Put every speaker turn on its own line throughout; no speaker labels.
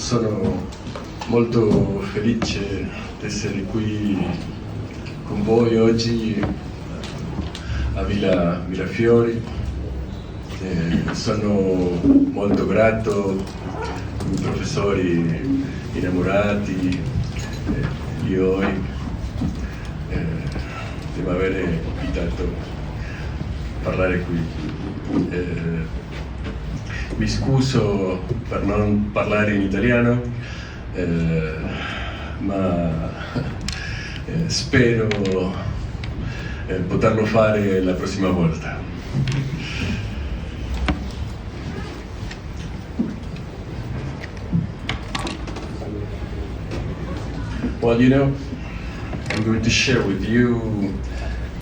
Sono molto felice di essere qui con voi oggi a Villa Mirafiori. Sono molto grato ai professori Innamorati, Lijoi, di aver invitato a parlare qui. Mi scuso per non parlare in italiano, ma spero poterlo fare la prossima volta. Well, you know, I'm going to share with you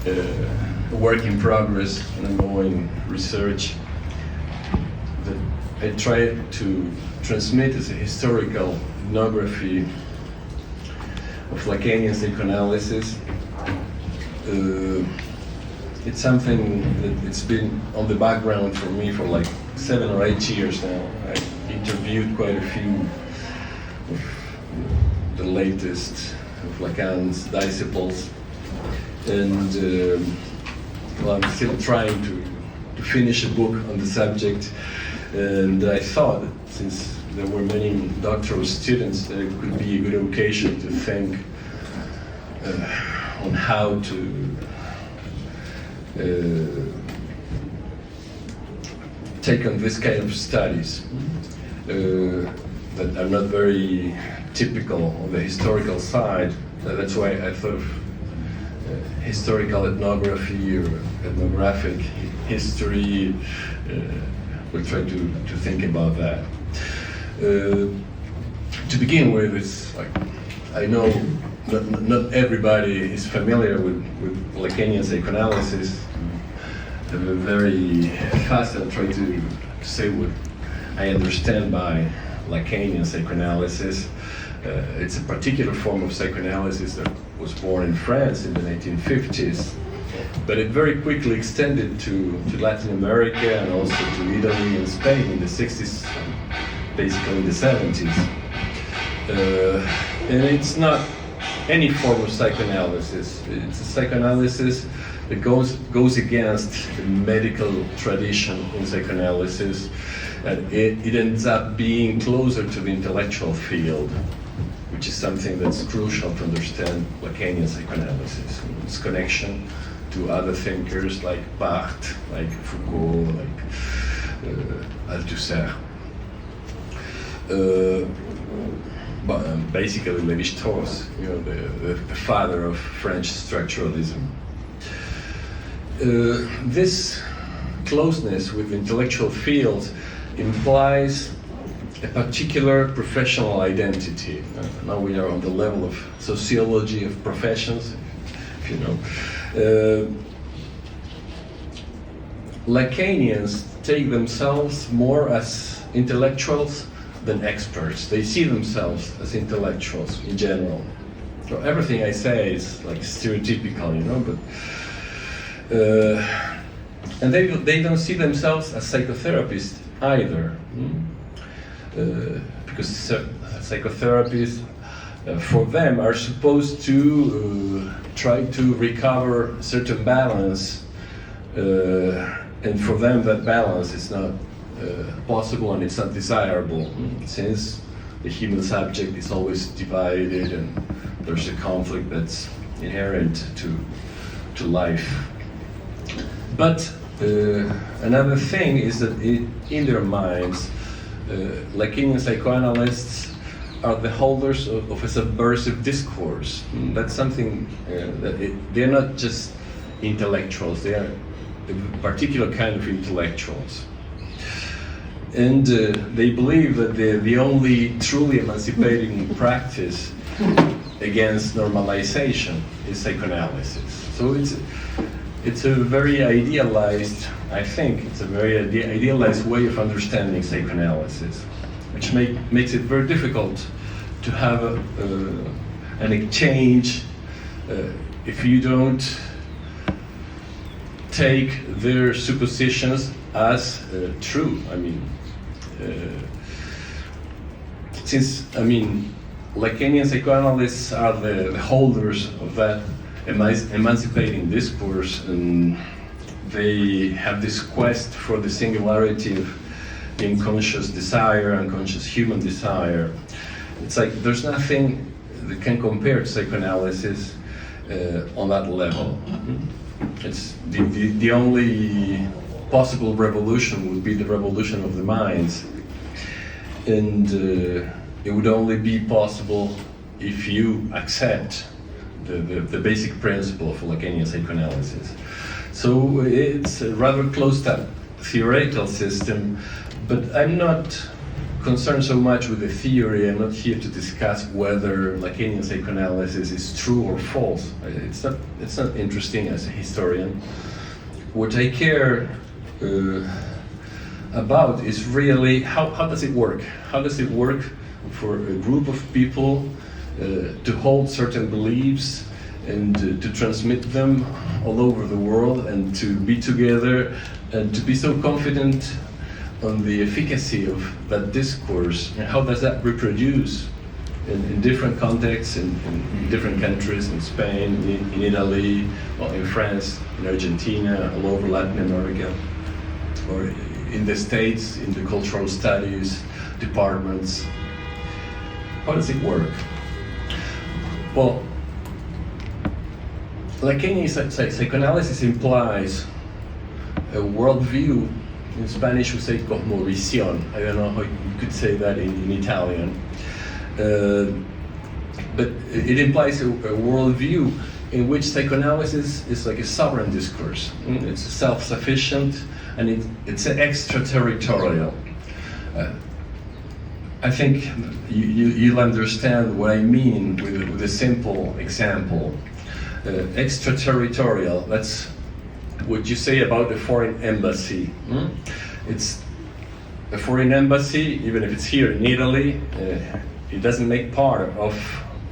a work in progress, an ongoing research that I try to transmit as a historical ethnography of Lacanian psychoanalysis. It's something that it's been on the background for me for like 7 or 8 years now. I interviewed quite a few of the latest of Lacan's disciples, and well, I'm still trying to finish a book on the subject. And I thought that since there were many doctoral students, that it could be a good occasion to think on how to take on this kind of studies that are not very typical on the historical side. That's why I thought of historical ethnography or ethnographic history. We'll try to think about that. To begin with, it's like, I know not everybody is familiar with Lacanian psychoanalysis. I'm very fast and try to say what I understand by Lacanian psychoanalysis. It's a particular form of psychoanalysis that was born in France in the 1950s. But it very quickly extended to Latin America and also to Italy and Spain in the 60s, basically in the 70s. And it's not any form of psychoanalysis. It's a psychoanalysis that goes against the medical tradition in psychoanalysis, and it ends up being closer to the intellectual field, which is something that's crucial to understand Lacanian psychoanalysis, its connection to other thinkers like Barthes, like Foucault, like Althusser. But basically Lévi-Strauss, you know, the father of French structuralism. This closeness with intellectual fields implies a particular professional identity. Now we are on the level of sociology of professions, if you know. Lacanians take themselves more as intellectuals than experts. They see themselves as intellectuals in general. So everything I say is like stereotypical, you know, but and they don't see themselves as psychotherapists either, because psychotherapists for them are supposed to try to recover certain balance, and for them that balance is not possible and it's not desirable, since the human subject is always divided and there's a conflict that's inherent to life. But another thing is that in their minds, Lacanian psychoanalysts are the holders of a subversive discourse. That's something they're not just intellectuals, they are a particular kind of intellectuals. And they believe that the only truly emancipating practice against normalization is psychoanalysis. So it's a very idealized, I think, it's a very idealized way of understanding psychoanalysis, which makes it very difficult to have an exchange if you don't take their suppositions as true. I mean, since, I mean, Lacanian psychoanalysts are the holders of that emancipating discourse, and they have this quest for the singularity of unconscious desire, unconscious human desire. It's like there's nothing that can compare to psychoanalysis on that level. It's the only possible revolution would be the revolution of the minds, and it would only be possible if you accept the basic principle of Lacanian psychoanalysis. So it's a rather closed-up theoretical system, but I'm not concerned so much with the theory. I'm not here to discuss whether Lacanian psychoanalysis is true or false. It's not interesting as a historian. What I care about is really how does it work? How does it work for a group of people to hold certain beliefs and to transmit them all over the world, and to be together and to be so confident on the efficacy of that discourse, and how does that reproduce in different contexts, in different countries, in Spain, in Italy, well, in France, in Argentina, all over Latin America, or in the States, in the cultural studies departments. How does it work? Well, Lacanian psychoanalysis implies a worldview. In Spanish we say cosmovisión. I don't know how you could say that in Italian. But it implies a worldview in which psychoanalysis is like a sovereign discourse. It's self-sufficient, and it's extraterritorial. I think you'll understand what I mean with a simple example. Extraterritorial, that's what you say about a foreign embassy. It's a foreign embassy, even if it's here in Italy, it doesn't make part of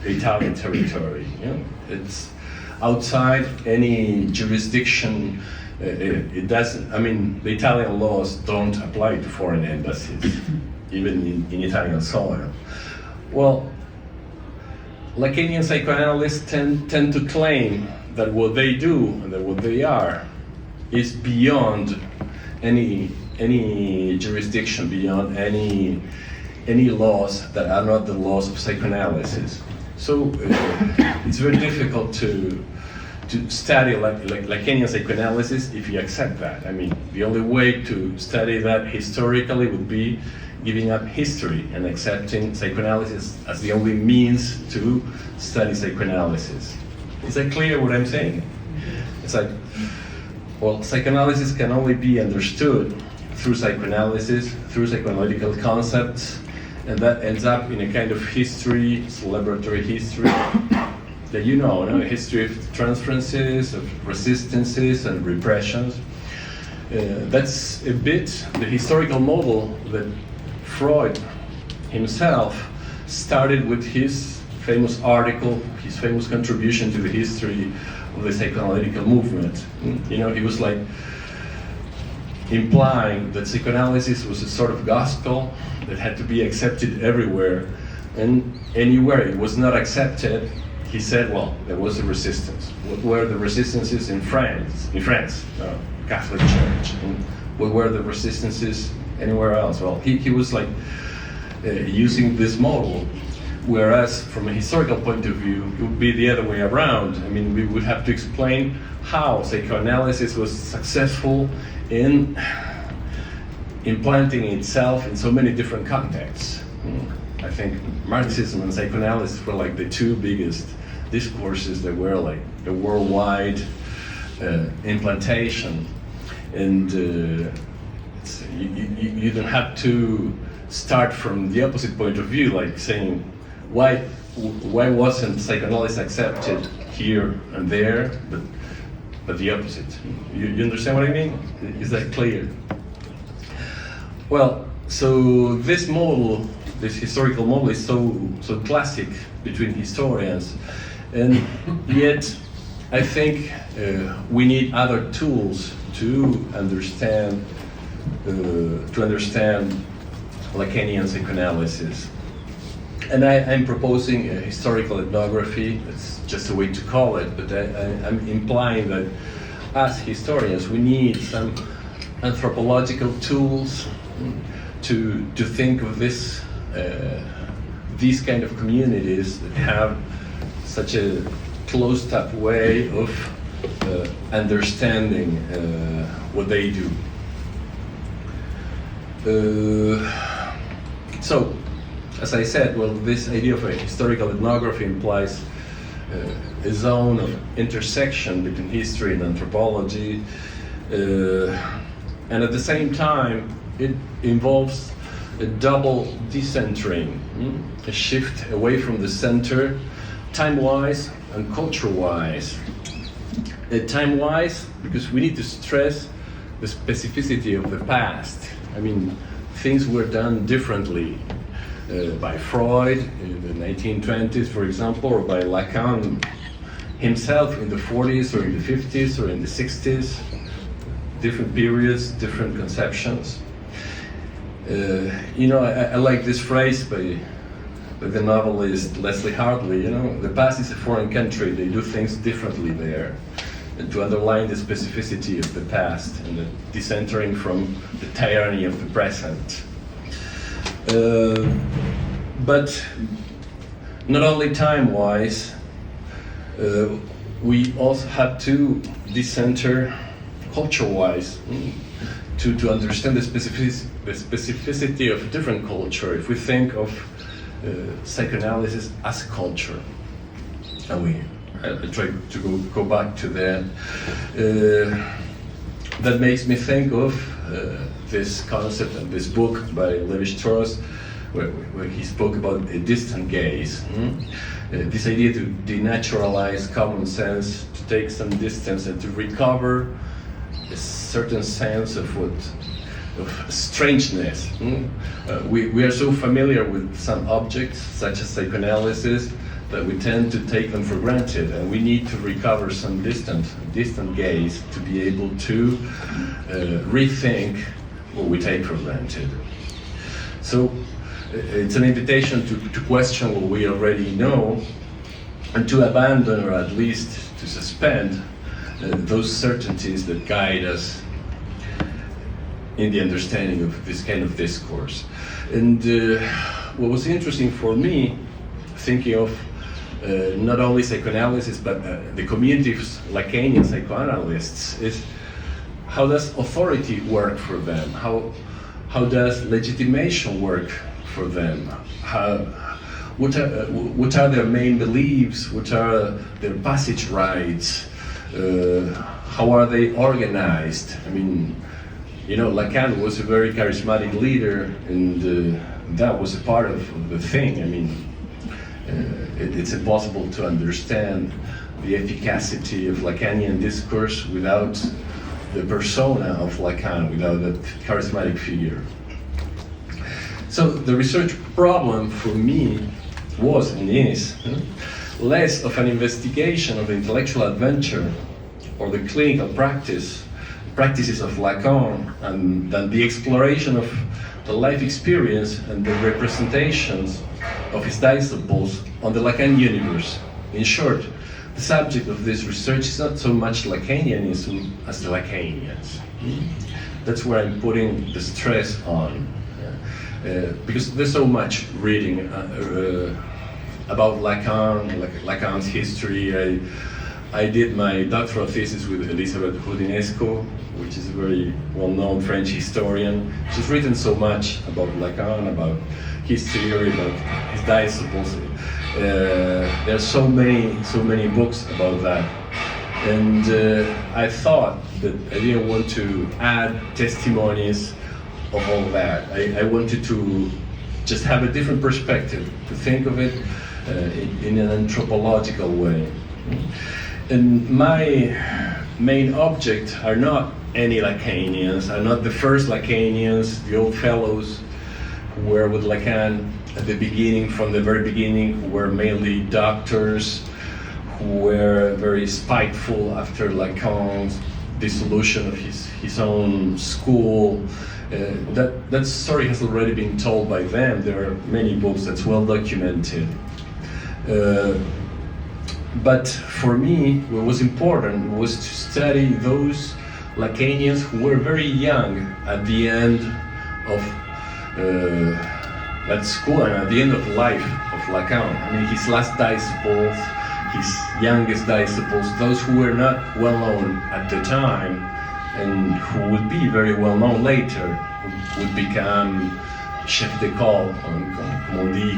Italian territory. It's outside any jurisdiction. It doesn't, I mean, the Italian laws don't apply to foreign embassies, even in Italian soil. Well, Lacanian psychoanalysts tend to claim that what they do and that what they are is beyond any jurisdiction, beyond any laws that are not the laws of psychoanalysis. So it's very difficult to study Lacanian psychoanalysis if you accept that. I mean, the only way to study that historically would be giving up history and accepting psychoanalysis as the only means to study psychoanalysis. Is that clear what I'm saying? It's like, well, psychoanalysis can only be understood through psychoanalysis, through psychoanalytical concepts, and that ends up in a kind of history, celebratory history, that you know, a history of transferences, of resistances and repressions. That's a bit the historical model that Freud himself started with his famous article, his famous contribution to the history of the psychoanalytical movement. He was like implying that psychoanalysis was a sort of gospel that had to be accepted everywhere, and anywhere it was not accepted, he said, well, there was a resistance. What were the resistances in France, Catholic Church? And what were the resistances anywhere else? Well, he was like using this model, whereas from a historical point of view, it would be the other way around. I mean, we would have to explain how psychoanalysis was successful in implanting itself in so many different contexts. I think Marxism and psychoanalysis were like the two biggest discourses that were like a worldwide implantation. And you don't have to start from the opposite point of view, like saying, why wasn't psychoanalysis accepted here and there, but the opposite? You understand what I mean? Is that clear? Well, so this model, this historical model, is so classic between historians, and yet I think we need other tools to understand Lacanian psychoanalysis. And I'm proposing a historical ethnography. It's just a way to call it, but I'm implying that as historians, we need some anthropological tools to think of this these kind of communities that have such a closed-up way of understanding what they do. So, as I said, well, this idea of a historical ethnography implies a zone of intersection between history and anthropology, and at the same time, it involves a double decentering, a shift away from the center, time-wise and culture-wise. Time-wise, because we need to stress the specificity of the past. I mean, things were done differently by Freud in the 1920s, for example, or by Lacan himself in the 40s or in the 50s or in the 60s. Different periods, different conceptions. I like this phrase by the novelist Leslie Hartley, the past is a foreign country, they do things differently there. And to underline the specificity of the past and the decentering from the tyranny of the present. But not only time-wise, we also have to decenter culture-wise to understand the specificity of different culture. If we think of psychoanalysis as culture, and I try to go back to that. That makes me think of this concept and this book by Levi-Strauss, where he spoke about a distant gaze. This idea to denaturalize common sense, to take some distance and to recover a certain sense of strangeness. We are so familiar with some objects, such as psychoanalysis, that we tend to take them for granted, and we need to recover some distant gaze to be able to rethink what we take for granted. So it's an invitation to question what we already know, and to abandon, or at least to suspend, those certainties that guide us in the understanding of this kind of discourse. And what was interesting for me, thinking of not only psychoanalysis, but the community of Lacanian psychoanalysts, is how does authority work for them? How does legitimation work for them? What are their main beliefs? What are their passage rights? How are they organized? I mean, Lacan was a very charismatic leader, and that was a part of the thing. I mean, it's impossible to understand the efficacy of Lacanian discourse without the persona of Lacan, without that charismatic figure. So the research problem for me was and is less of an investigation of the intellectual adventure or the clinical practices of Lacan, than the exploration of the life experience and the representations of his disciples on the Lacan universe. In short, the subject of this research is not so much Lacanianism as the Lacanians. That's where I'm putting the stress on. Because there's so much reading about Lacan's history. I did my doctoral thesis with Elisabeth Roudinesco, which is a very well-known French historian. She's written so much about Lacan, about his theory, about his disciples. There are so many books about that. And I thought that I didn't want to add testimonies of all that. I wanted to just have a different perspective, to think of it in an anthropological way. And my main object are not any Lacanians, are not the first Lacanians, the old fellows who were with Lacan at the beginning, from the very beginning, who were mainly doctors, who were very spiteful after Lacan's dissolution of his own school, That story has already been told by them. There are many books that's well documented. But for me, what was important was to study those Lacanians who were very young at the end of that school and at the end of life of Lacan. I mean, his last disciples, his youngest disciples, those who were not well known at the time and who would be very well known later, would become chef d'école, comme on dit.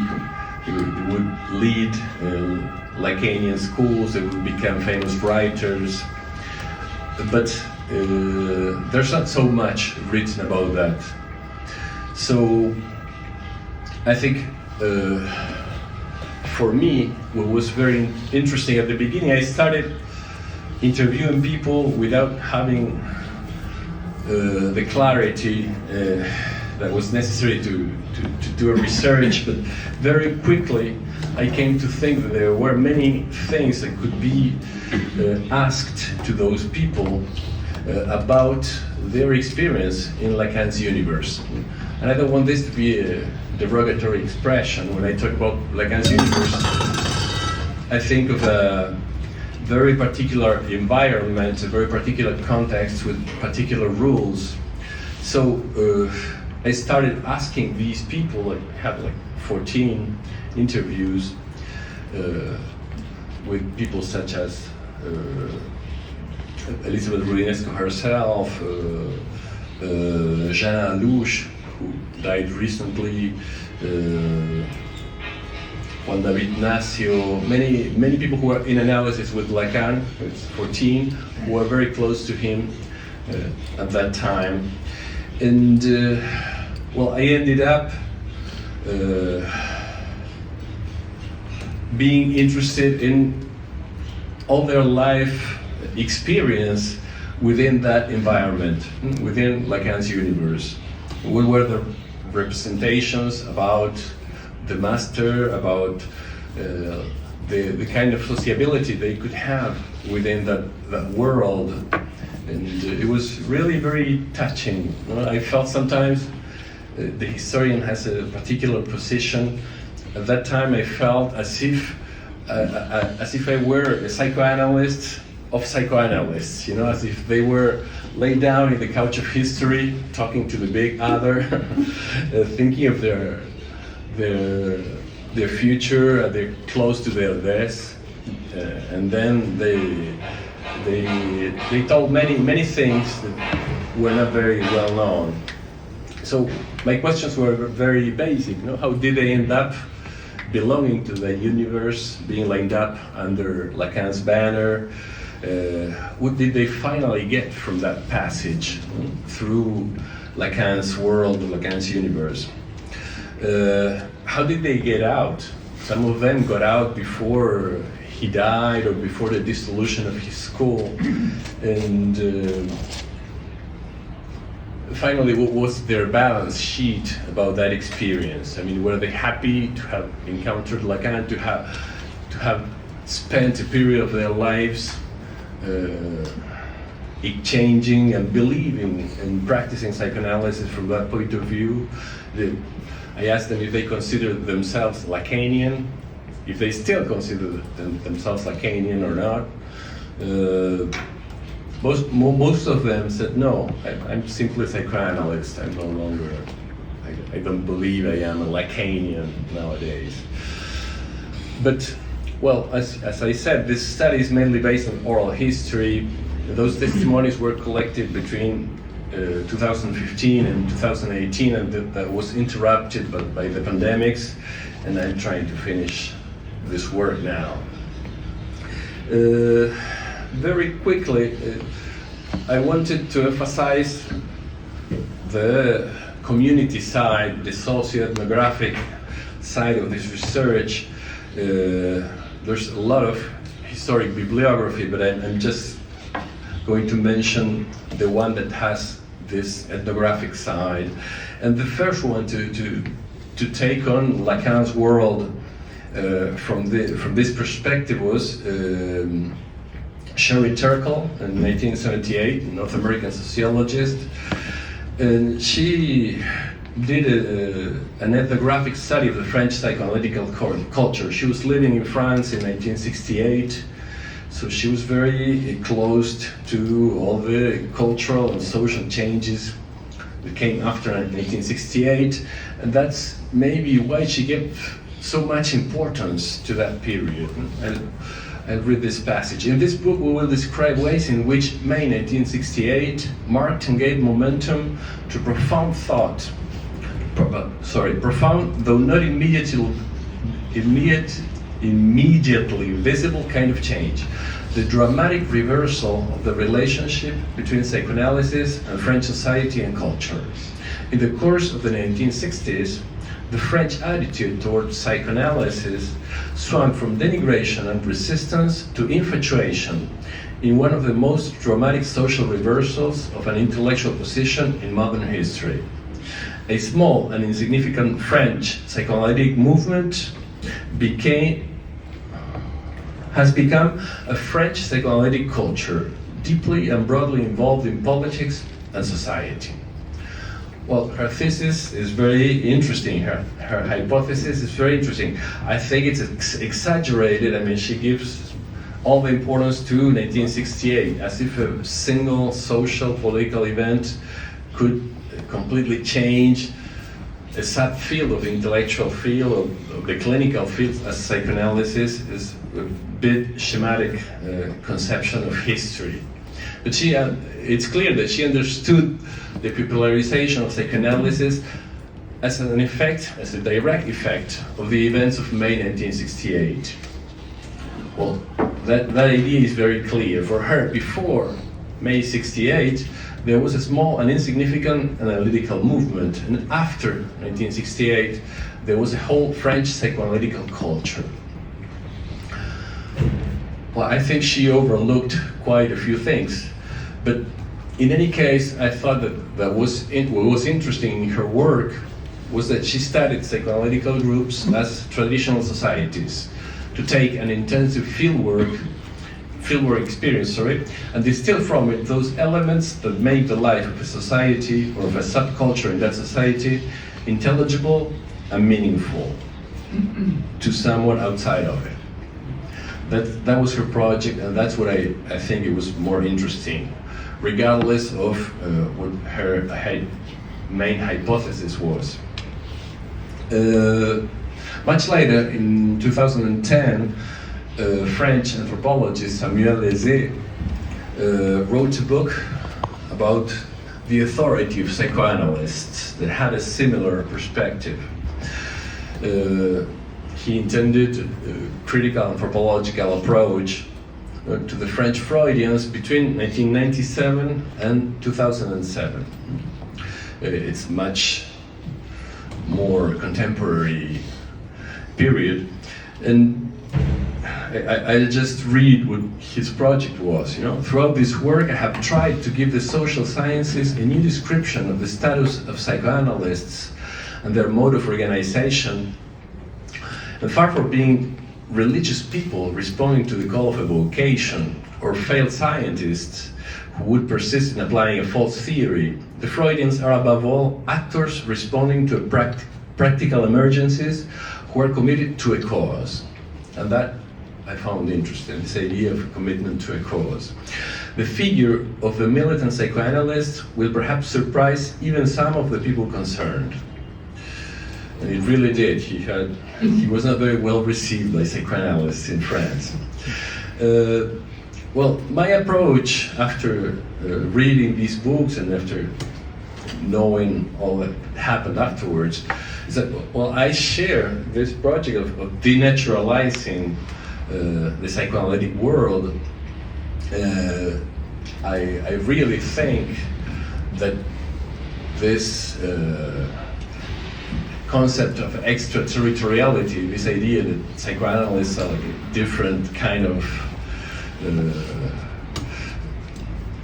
They would lead Lacanian schools, they would become famous writers. But there's not so much written about that. So I think for me, what was very interesting at the beginning, I started interviewing people without having the clarity that was necessary to do a research, but very quickly I came to think that there were many things that could be asked to those people about their experience in Lacan's universe. And I don't want this to be a derogatory expression. When I talk about Lacan's universe, I think of a very particular environment, a very particular context with particular rules. So I started asking these people, I had like 14 interviews with people such as Elizabeth Rudinesco herself, Jean Alouche, who died recently, Juan David Nacio, many people who were in analysis with Lacan, it's 14, who were very close to him at that time. And well, I ended up being interested in all their life experience within that environment, within Lacan's universe. What were the representations about the master, about the kind of sociability they could have within that world? And it was really very touching. I felt sometimes the historian has a particular position. At that time I felt as if I were a psychoanalyst of psychoanalysts, as if they were laid down in the couch of history, talking to the big other, thinking of their future, they're close to their death, and then they told many things that were not very well known. So my questions were very basic. How did they end up belonging to the universe, being lined up under Lacan's banner? What did they finally get from that passage through Lacan's world, Lacan's universe? How did they get out? Some of them got out before he died or before the dissolution of his school. And finally, what was their balance sheet about that experience? I mean, were they happy to have encountered Lacan, to have spent a period of their lives exchanging and believing and practicing psychoanalysis from that point of view? I asked them if they considered themselves Lacanian, if they still consider themselves Lacanian or not. Most of them said, no, I'm simply a psychoanalyst. I'm no longer, I don't believe I am a Lacanian nowadays. But, well, as I said, this study is mainly based on oral history. Those testimonies were collected between 2015 and 2018, and that was interrupted by the pandemics, and I'm trying to finish this work now. Very quickly, I wanted to emphasize the community side, the socio-ethnographic side of this research. There's a lot of historic bibliography, but I'm just going to mention the one that has this ethnographic side. And the first one to take on Lacan's world from this perspective was Sherry Turkle in 1978, a North American sociologist. And she did an ethnographic study of the French psychoanalytical culture. She was living in France in 1968, so she was very close to all the cultural and social changes that came after 1968, and that's maybe why she gave so much importance to that period. I'll read this passage. In this book, we will describe ways in which May 1968 marked and gave momentum to profound thought, profound, though not immediately visible kind of change. The dramatic reversal of the relationship between psychoanalysis and French society and culture. In the course of the 1960s, the French attitude towards psychoanalysis swung from denigration and resistance to infatuation in one of the most dramatic social reversals of an intellectual position in modern history. A small and insignificant French psychoanalytic movement has become a French psychoanalytic culture, deeply and broadly involved in politics and society. Well, her thesis is very interesting. Her hypothesis is very interesting. I think it's exaggerated. I mean, she gives all the importance to 1968, as if a single social political event could completely change a subfield of the intellectual field, of the clinical field, as psychoanalysis is a bit schematic conception of history. But it's clear that she understood the popularization of psychoanalysis as an effect, as a direct effect of the events of May 1968. Well, that idea is very clear. For her, before May 68, there was a small and insignificant analytical movement, and after 1968, there was a whole French psychoanalytical culture. Well, I think she overlooked quite a few things, but in any case, I thought what was interesting in her work was that she studied psychoanalytical groups as traditional societies to take an intensive fieldwork experience, and distill from it those elements that make the life of a society or of a subculture in that society intelligible and meaningful to someone outside of it. That was her project, and that's what I think it was more interesting, regardless of what her main hypothesis was. Much later, in 2010, French anthropologist Samuel Lézé wrote a book about the authority of psychoanalysts that had a similar perspective. He intended a critical anthropological approach to the French Freudians between 1997 and 2007. It's much more contemporary period, and I'll just read what his project was. Throughout this work, I have tried to give the social sciences a new description of the status of psychoanalysts and their mode of organization. And far from being religious people responding to the call of a vocation, or failed scientists who would persist in applying a false theory, the Freudians are above all actors responding to practical emergencies who are committed to a cause. And that I found interesting, this idea of commitment to a cause. The figure of the militant psychoanalyst will perhaps surprise even some of the people concerned. And it really did. He was not very well received by psychoanalysts in France. Well, my approach after reading these books and after knowing all that happened afterwards is that, well, I share this project of denaturalizing the psychoanalytic world. I really think that this concept of extraterritoriality, this idea that psychoanalysts are like a different kind of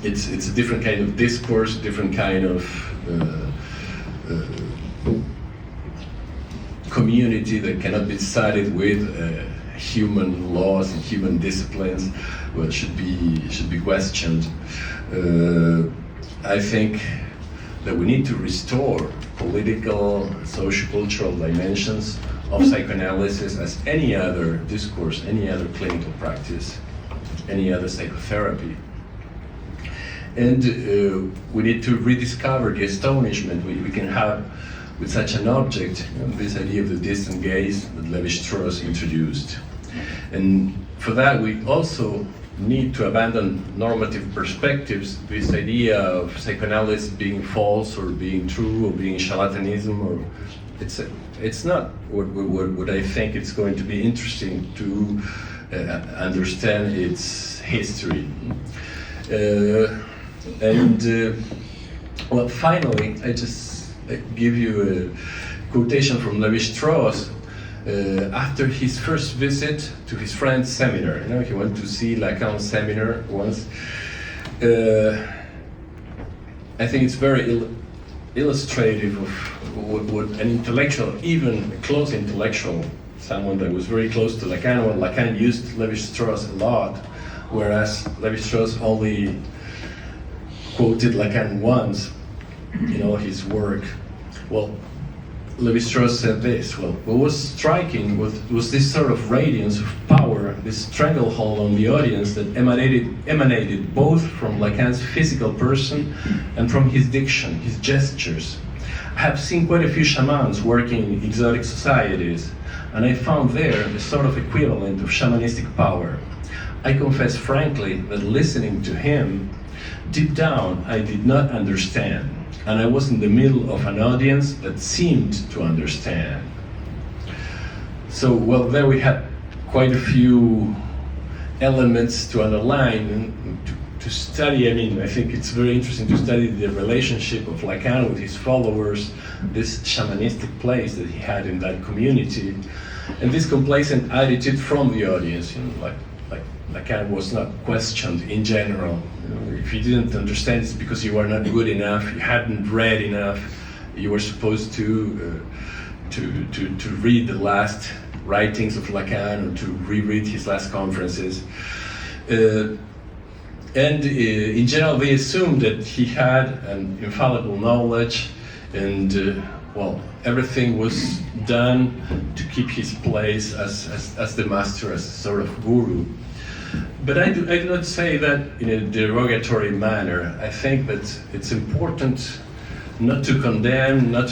it's a different kind of discourse, different kind of community that cannot be studied with human laws and human disciplines, well, should be questioned. I think that we need to restore political, socio-cultural dimensions of psychoanalysis as any other discourse, any other clinical practice, any other psychotherapy. And we need to rediscover the astonishment we can have with such an object, this idea of the distant gaze that Lévi-Strauss introduced. And for that, we also need to abandon normative perspectives, this idea of psychoanalysis being false or being true or being charlatanism, or it's not what I think it's going to be interesting to understand its history. Well, finally, I just give you a quotation from Lévi-Strauss after his first visit to his friend's seminar. You know, he went to see Lacan's seminar once. I think it's very illustrative of what an intellectual, even a close intellectual, someone that was very close to Lacan, well, Lacan used Lévi-Strauss a lot, whereas Lévi-Strauss only quoted Lacan once in all his work. Well, Lévi-Strauss said this, well, what was striking was this sort of radiance of power, this stranglehold on the audience that emanated both from Lacan's physical person and from his diction, his gestures. I have seen quite a few shamans working in exotic societies, and I found there a sort of equivalent of shamanistic power. I confess frankly that listening to him, deep down, I did not understand, and I was in the middle of an audience that seemed to understand. So, well, there we had quite a few elements to underline and to study. I mean, I think it's very interesting to study the relationship of Lacan with his followers, this shamanistic place that he had in that community, and this complacent attitude from the audience, you know, like Lacan was not questioned in general. You know, if you didn't understand, it's because you were not good enough, you hadn't read enough, you were supposed to read the last writings of Lacan or to reread his last conferences. And in general, they assumed that he had an infallible knowledge and well, everything was done to keep his place as the master, as a sort of guru. But I do not say that in a derogatory manner. I think that it's important not to condemn, but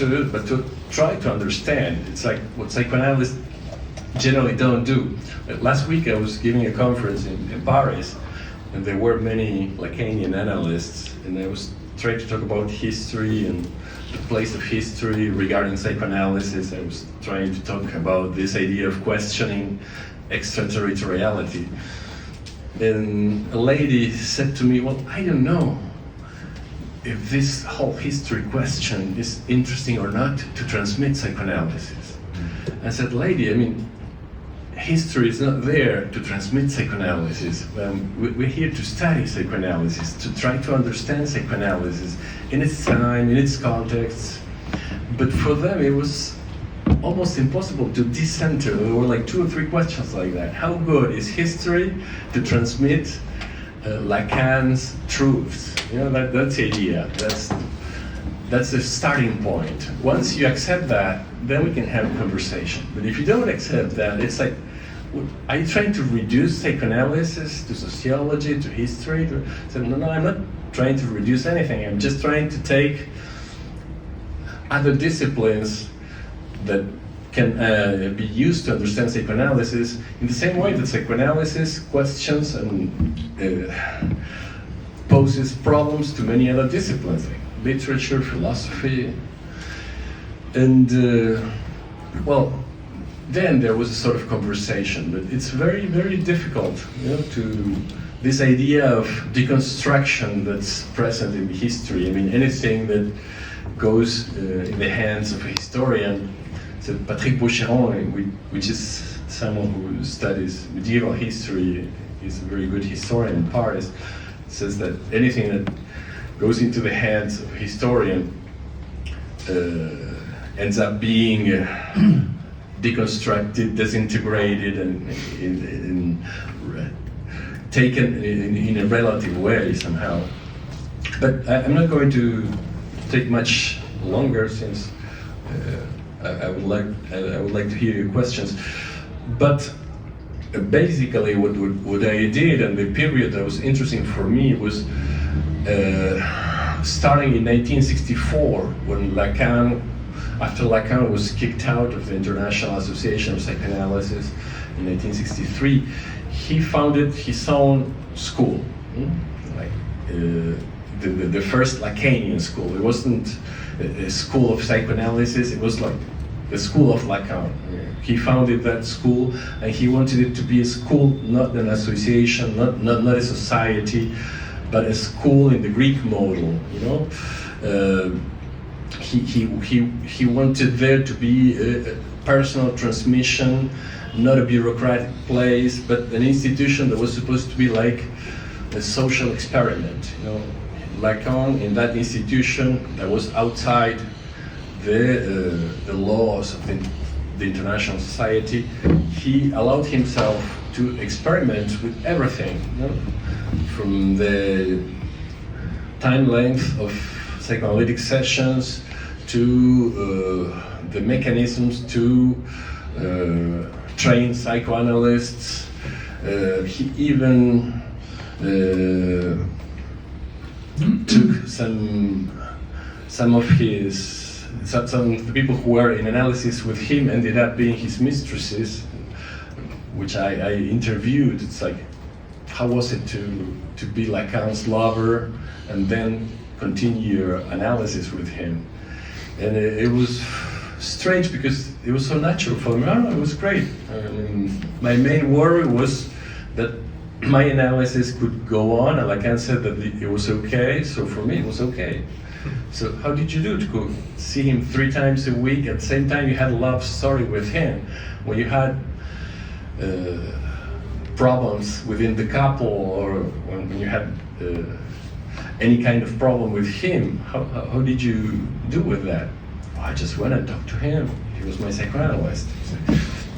to try to understand. It's like what psychoanalysts generally don't do. Last week I was giving a conference in Paris, and there were many Lacanian analysts, and I was trying to talk about history and the place of history regarding psychoanalysis. I was trying to talk about this idea of questioning extraterritoriality. And a lady said to me, well, I don't know if this whole history question is interesting or not to transmit psychoanalysis. I said, lady, I mean, history is not there to transmit psychoanalysis. We're here to study psychoanalysis, to try to understand psychoanalysis in its time, in its context. But for them, it was almost impossible to decenter. There were like 2 or 3 questions like that. How good is history to transmit Lacan's truths? You know, that's the idea. That's the starting point. Once you accept that, then we can have a conversation. But if you don't accept that, it's like, are you trying to reduce psychoanalysis to sociology, to history? So, no, I'm not trying to reduce anything. I'm just trying to take other disciplines that can be used to understand psychoanalysis in the same way that psychoanalysis questions and poses problems to many other disciplines, like literature, philosophy. And well, then there was a sort of conversation, but it's very, very difficult, you know, to this idea of deconstruction that's present in history. I mean, anything that goes in the hands of a historian. So Patrick Boucheron, which is someone who studies medieval history, he's a very good historian in Paris, says that anything that goes into the hands of a historian ends up being deconstructed, disintegrated, and taken in a relative way somehow. But I'm not going to take much longer since I would like to hear your questions. But basically, what I did, and the period that was interesting for me was starting in 1964, when after Lacan was kicked out of the International Association of Psychoanalysis in 1963, he founded his own school, like the first Lacanian school. It wasn't a school of psychoanalysis, it was like the school of Lacan. He founded that school, and he wanted it to be a school, not an association, not a society, but a school in the Greek model. He wanted there to be a personal transmission, not a bureaucratic place, but an institution that was supposed to be like a social experiment. Lacan, in that institution that was outside the laws of the international society, he allowed himself to experiment with everything, from the time length of psychoanalytic sessions to the mechanisms to train psychoanalysts. He even took some of the people who were in analysis with him ended up being his mistresses, which I interviewed. It's like, how was it to be Lacan's lover and then continue your analysis with him? And it was strange because it was so natural for me. It was great. My main worry was that my analysis could go on, and Lacan said that it was okay, so for me it was okay. So how did you do to go see him 3 times a week? At the same time you had a love story with him. When you had problems within the couple, or when you had any kind of problem with him, how did you do with that? I just went and talked to him. He was my psychoanalyst.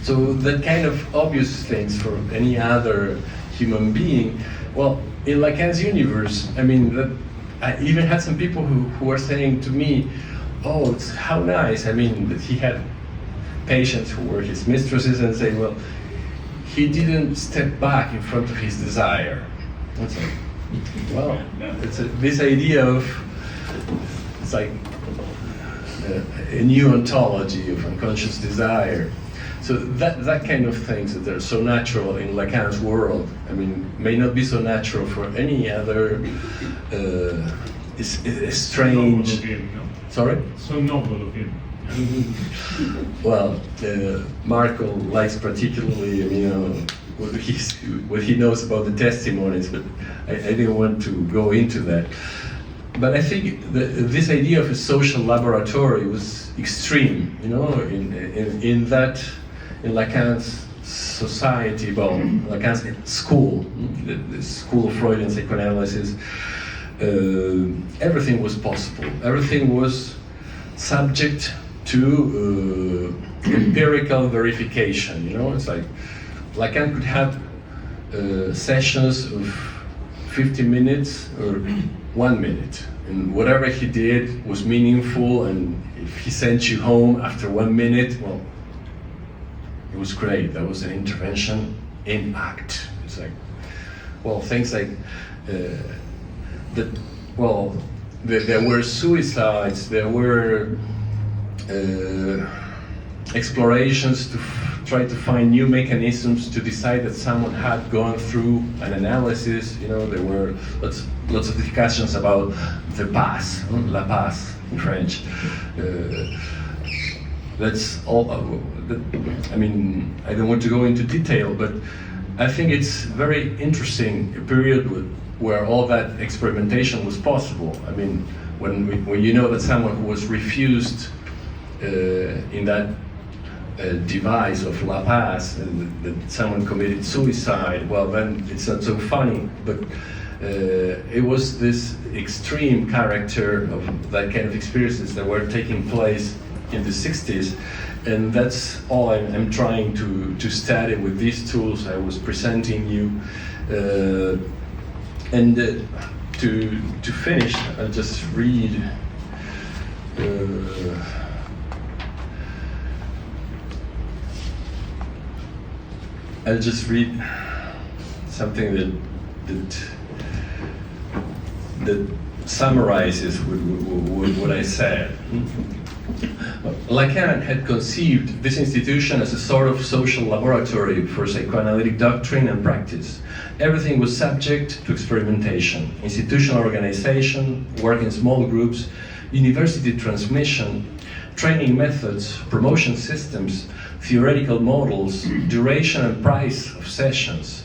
So that kind of obvious things for any other human being. Well, in Lacan's universe, I even had some people who were saying to me, oh, how nice. That he had patients who were his mistresses and say, well, he didn't step back in front of his desire. It's like, well, it's this idea of, it's like a new ontology of unconscious desire. So that kind of things that are so natural in Lacan's world, may not be so natural for any other strange.
So noble of him, no?
Sorry?
So noble of him.
Well, Marco likes particularly, what he knows about the testimonies, but I didn't want to go into that. But I think this idea of a social laboratory was extreme, in Lacan's society, Lacan's school, the school of Freudian psychoanalysis, everything was possible. Everything was subject to empirical verification. It's like Lacan could have sessions of 50 minutes or 1 minute, and whatever he did was meaningful, and if he sent you home after 1 minute, well, it was great. That was an intervention in act. It's like, well, things like that. Well, there were suicides. There were explorations to try to find new mechanisms to decide that someone had gone through an analysis. There were lots of discussions about the pass, la passe in French. That's all. I don't want to go into detail, but I think it's very interesting, a period where all that experimentation was possible. When you know that someone who was refused in that device of La Paz, and that someone committed suicide, well, then it's not so funny, but it was this extreme character of that kind of experiences that were taking place in the 60s, and that's all I'm trying to study with these tools I was presenting you. And to finish, I'll just read I'll just read something that summarizes what I said. Lacan had conceived this institution as a sort of social laboratory for psychoanalytic doctrine and practice. Everything was subject to experimentation: institutional organization, work in small groups, university transmission, training methods, promotion systems, theoretical models, duration and price of sessions,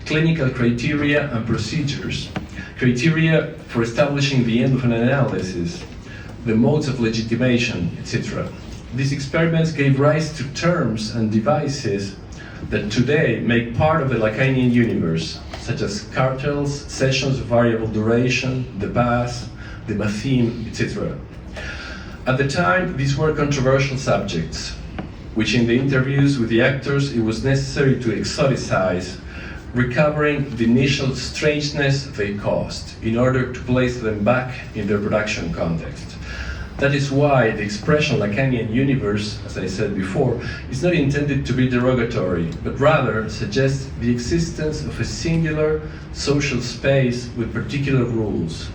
clinical criteria and procedures, criteria for establishing the end of an analysis, the modes of legitimation, etc. These experiments gave rise to terms and devices that today make part of the Lacanian universe, such as cartels, sessions of variable duration, the pass, the matheme, etc. At the time, these were controversial subjects, which in the interviews with the actors it was necessary to exoticize, recovering the initial strangeness they caused in order to place them back in their production context. That is why the expression Lacanian universe, as I said before, is not intended to be derogatory, but rather suggests the existence of a singular social space with particular rules,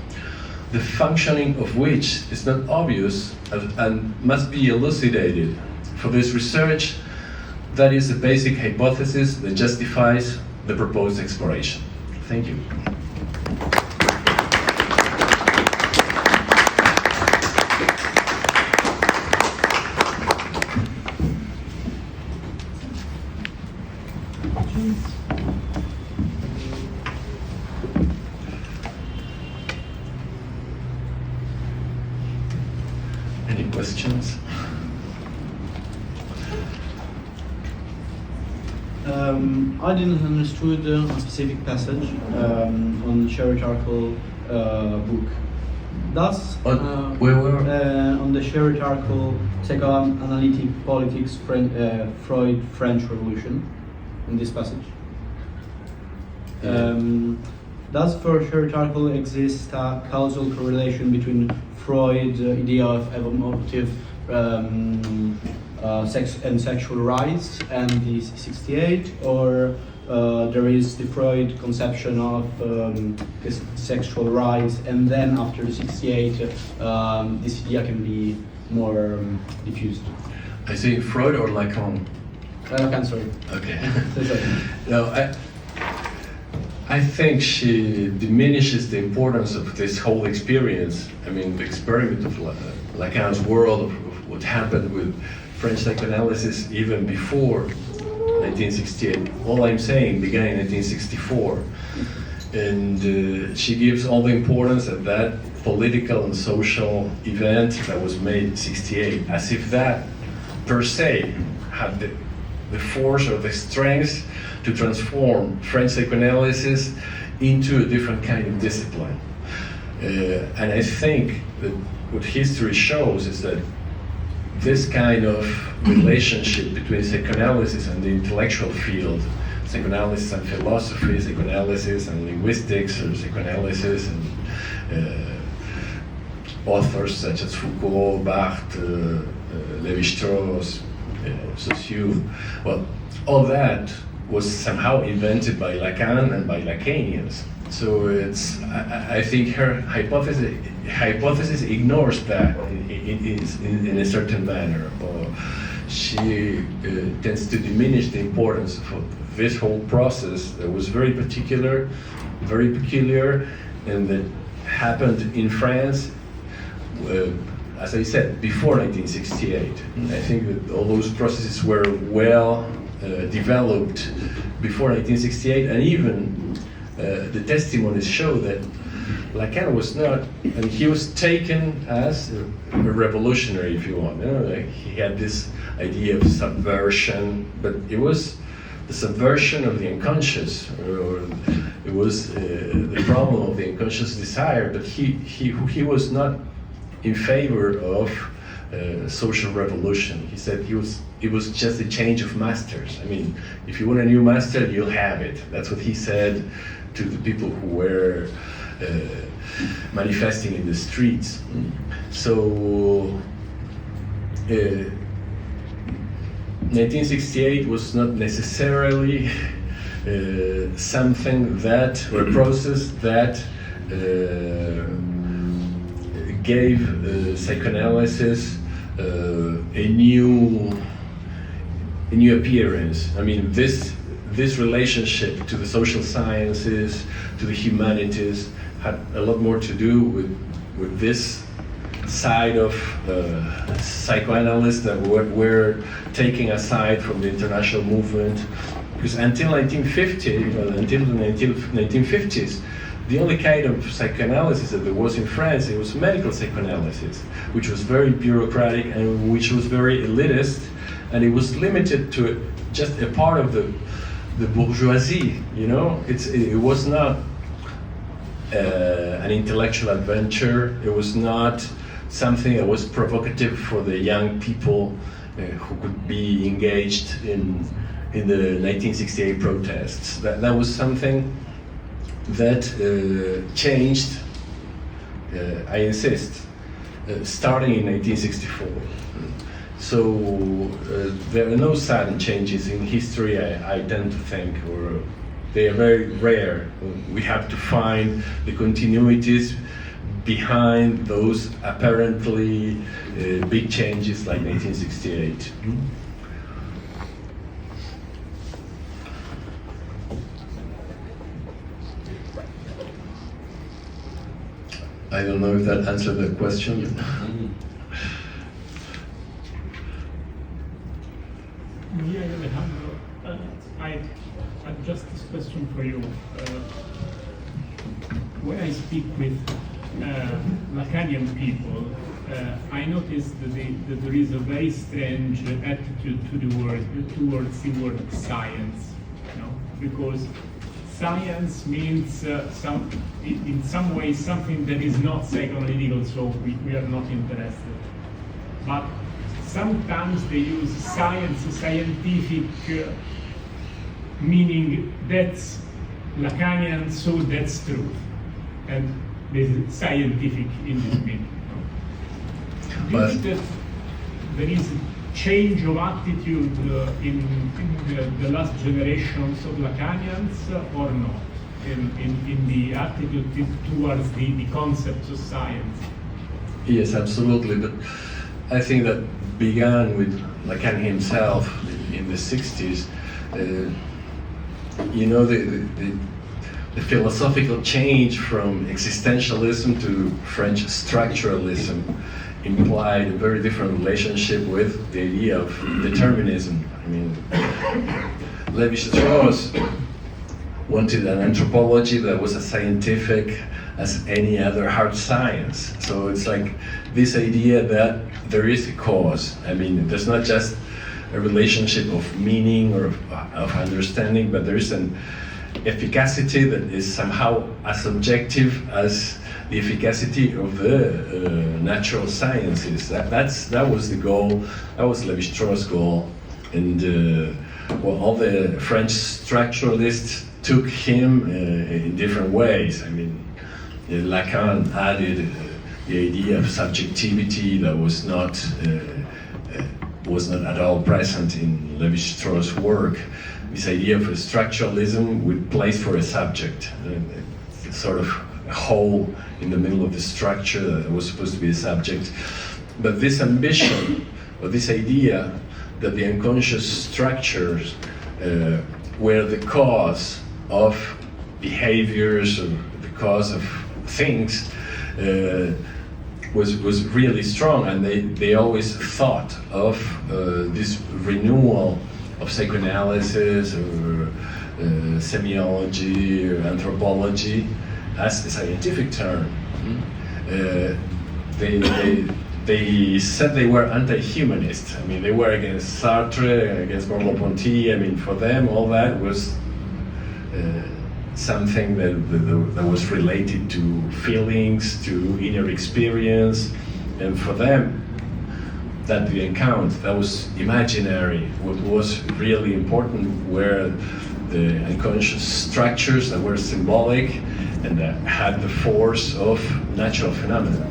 the functioning of which is not obvious and must be elucidated. For this research, that is a basic hypothesis that justifies the proposed exploration. Thank you. Any questions?
I didn't understood a specific passage on the shared article book. Does on the shared article psychoanalytic politics Freud French Revolution in this passage? Does for shared article exist a causal correlation between Freud's idea of emotive sex and sexual rise and the 68, or there is the Freud conception of this sexual rise, and then after the 68 this idea can be more diffused?
I say Freud or Lacan?
Lacan, sorry.
Okay.
Sorry.
No, I think she diminishes the importance of this whole experience. I mean, the experiment of Lacan's world, of what happened with French psychoanalysis even before 1968. All I'm saying began in 1964. And she gives all the importance of that political and social event that was made in 68, as if that per se had the force or the strength to transform French psychoanalysis into a different kind of discipline. And I think that what history shows is that this kind of relationship between psychoanalysis and the intellectual field, psychoanalysis and philosophy, psychoanalysis and linguistics, or psychoanalysis and authors such as Foucault, Barthes, Lévi-Strauss, Saussure, well, all that was somehow invented by Lacan and by Lacanians. So I think her hypothesis ignores that in a certain manner, or she tends to diminish the importance of this whole process that was very peculiar, and that happened in France, as I said, before 1968. I think that all those processes were well developed before 1968, and even the testimonies show that Lacan was not, and he was taken as a revolutionary, if you want. You know, like he had this idea of subversion, but it was the subversion of the unconscious, or it was the problem of the unconscious desire. But he was not in favor of social revolution. He said it was just a change of masters. I mean, if you want a new master, you'll have it. That's what he said to the people who were manifesting in the streets. So 1968 was not necessarily something that, or a process that gave psychoanalysis a new appearance. I mean, this relationship to the social sciences, to the humanities, had a lot more to do with this side of psychoanalysts that were taking aside from the international movement. Because until 1950s, the only kind of psychoanalysis that there was in France, it was medical psychoanalysis, which was very bureaucratic and which was very elitist, and it was limited to just a part of the bourgeoisie. You know, it was not an intellectual adventure. It was not something that was provocative for the young people who could be engaged in the 1968 protests. That was something that changed, I insist, starting in 1964. So there are no sudden changes in history, I tend to think, or they are very rare. We have to find the continuities behind those apparently big changes like 1968. I don't know if that answered the question.
Yeah, Alejandro, I have just this question for you. When I speak with Lacanian people, I notice that there is a very strange attitude to the word, towards the word science, you know, because science means in some ways something that is not psychoanalytical, so we are not interested. But sometimes they use science, scientific, meaning that's Lacanian, so that's truth. And there's scientific in this meaning. Do you think that there is a change of attitude in the last generations of Lacanians or not? In the attitude towards the concepts of science?
Yes, absolutely. But I think that began with Lacan himself in the 60s. You know, the philosophical change from existentialism to French structuralism implied a very different relationship with the idea of determinism. I mean, Lévi-Strauss wanted an anthropology that was as scientific as any other hard science. So it's like this idea that there is a cause. I mean, there's not just a relationship of meaning or of understanding, but there is an efficacy that is somehow as objective as the efficacy of the natural sciences. That was the goal. That was Lévi-Strauss' goal, and all the French structuralists took him in different ways. I mean, Lacan added the idea of subjectivity that was not at all present in Lévi-Strauss' work. This idea of a structuralism with place for a subject, sort of a hole in the middle of the structure that was supposed to be a subject. But this ambition, or this idea that the unconscious structures were the cause of behaviors, or the cause of things, was really strong, and they always thought of this renewal of psychoanalysis or semiology or anthropology as a scientific term. They said they were anti-humanist. I mean, they were against Sartre, against Merleau-Ponty. I mean, for them, all that was something that was related to feelings, to inner experience, and for them, that didn't count. That was imaginary. What was really important were the unconscious structures that were symbolic and that had the force of natural phenomena.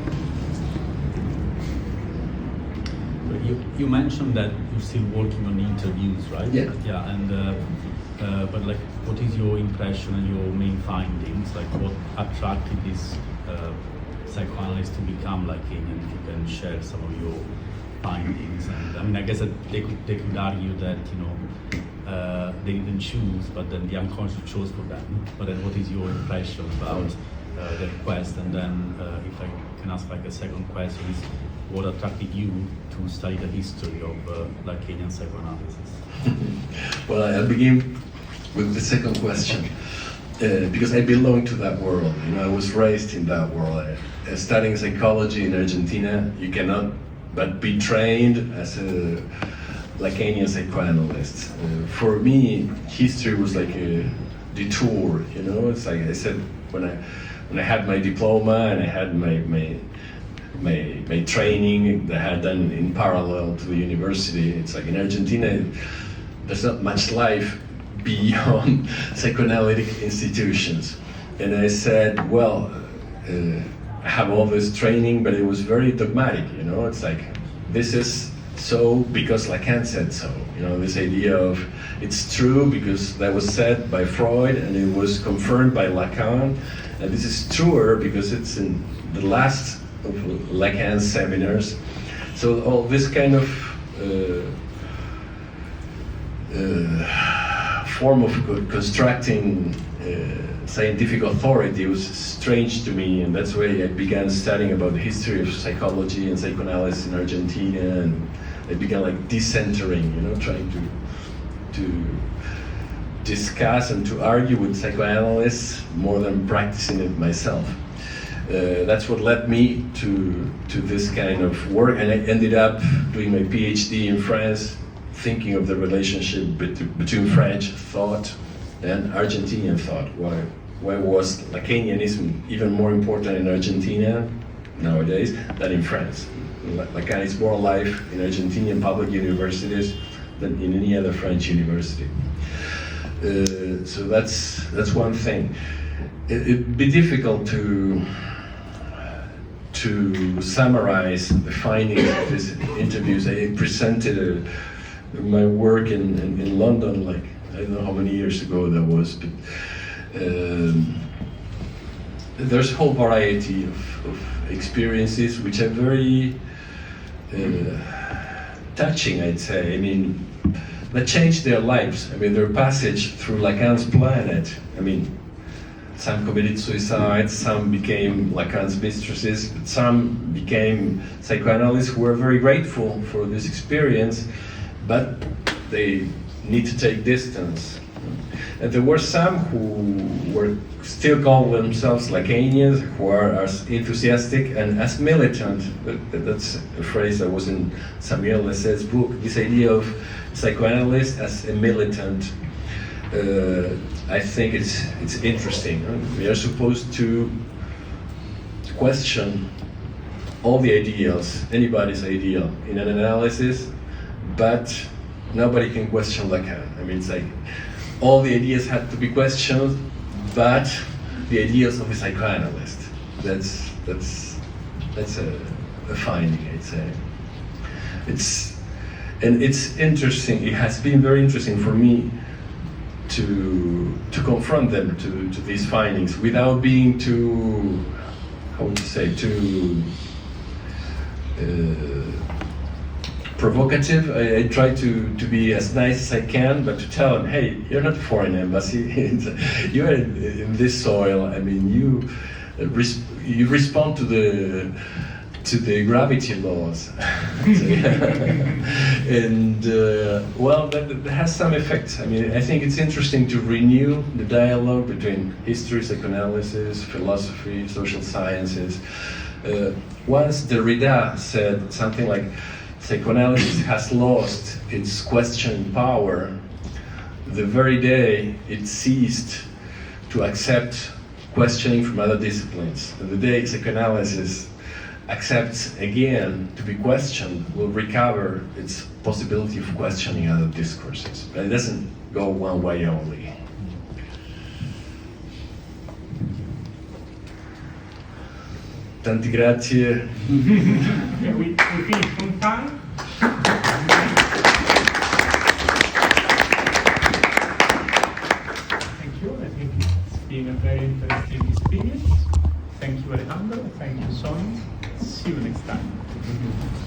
you mentioned that you're still working on interviews, right?
Yeah.
Yeah, and but like, what is your impression and your main findings? Like, what attracted this psychoanalyst to become Lacanian? If you can share some of your findings. And I mean, I guess that they could argue that, you know, they didn't choose, but then the unconscious chose for them. But then, what is your impression about their quest? And then, if I can ask like a second question, is what attracted you to study the history of Lacanian psychoanalysis?
Well, I'll begin with the second question, because I belong to that world. You know, I was raised in that world. Studying psychology in Argentina, you cannot but be trained as a Lacanian psychoanalyst. For me, history was like a detour. You know, it's like I said, when I had my diploma and I had my training that I had done in parallel to the university. It's like in Argentina, there's not much life beyond psychoanalytic institutions. And I said, well, I have all this training, but it was very dogmatic, you know, it's like, this is so because Lacan said so. You know, this idea of it's true because that was said by Freud and it was confirmed by Lacan, and this is truer because it's in the last of Lacan's seminars. So all this kind of form of constructing scientific authority was strange to me, and that's why I began studying about the history of psychology and psychoanalysis in Argentina, and I began like decentering, you know, trying to discuss and to argue with psychoanalysts more than practicing it myself. That's what led me to this kind of work, and I ended up doing my PhD in France, thinking of the relationship between French thought and Argentinian thought. Why was Lacanianism even more important in Argentina nowadays than in France? Lacan is more alive in Argentinian public universities than in any other French university. So that's one thing. It'd be difficult to summarize the findings of these interviews. I presented my work in London, like, I don't know how many years ago that was, but there's a whole variety of experiences which are very touching, I'd say. I mean, that changed their lives. I mean, their passage through Lacan's planet. I mean, some committed suicide, some became Lacan's mistresses, but some became psychoanalysts who were very grateful for this experience, but they need to take distance. And there were some who were still calling themselves Lacanians, who are as enthusiastic and as militant. That's a phrase that was in Samuel Lesset's book, this idea of psychoanalyst as a militant. I think it's interesting. We are supposed to question all the ideals, anybody's ideal in an analysis, but nobody can question Lacan. I mean, it's like all the ideas had to be questioned, but the ideas of a psychoanalyst. That's a finding, I'd say. It's interesting. It has been very interesting for me to confront them to these findings without being too, how would you say, too provocative. I try to be as nice as I can, but to tell them, hey, you're not a foreign embassy. You're in this soil. I mean, you respond to the gravity laws. And well, that has some effects. I mean, I think it's interesting to renew the dialogue between history, psychoanalysis, philosophy, social sciences. Once Derrida said something like, psychoanalysis has lost its questioning power the very day it ceased to accept questioning from other disciplines. And the day psychoanalysis accepts again to be questioned will recover its possibility of questioning other discourses. But it doesn't go one way only. Tanti grazie.
We finish on time. been a very interesting experience. Thank you, Alejandro. Thank you, Sonu. See you next time.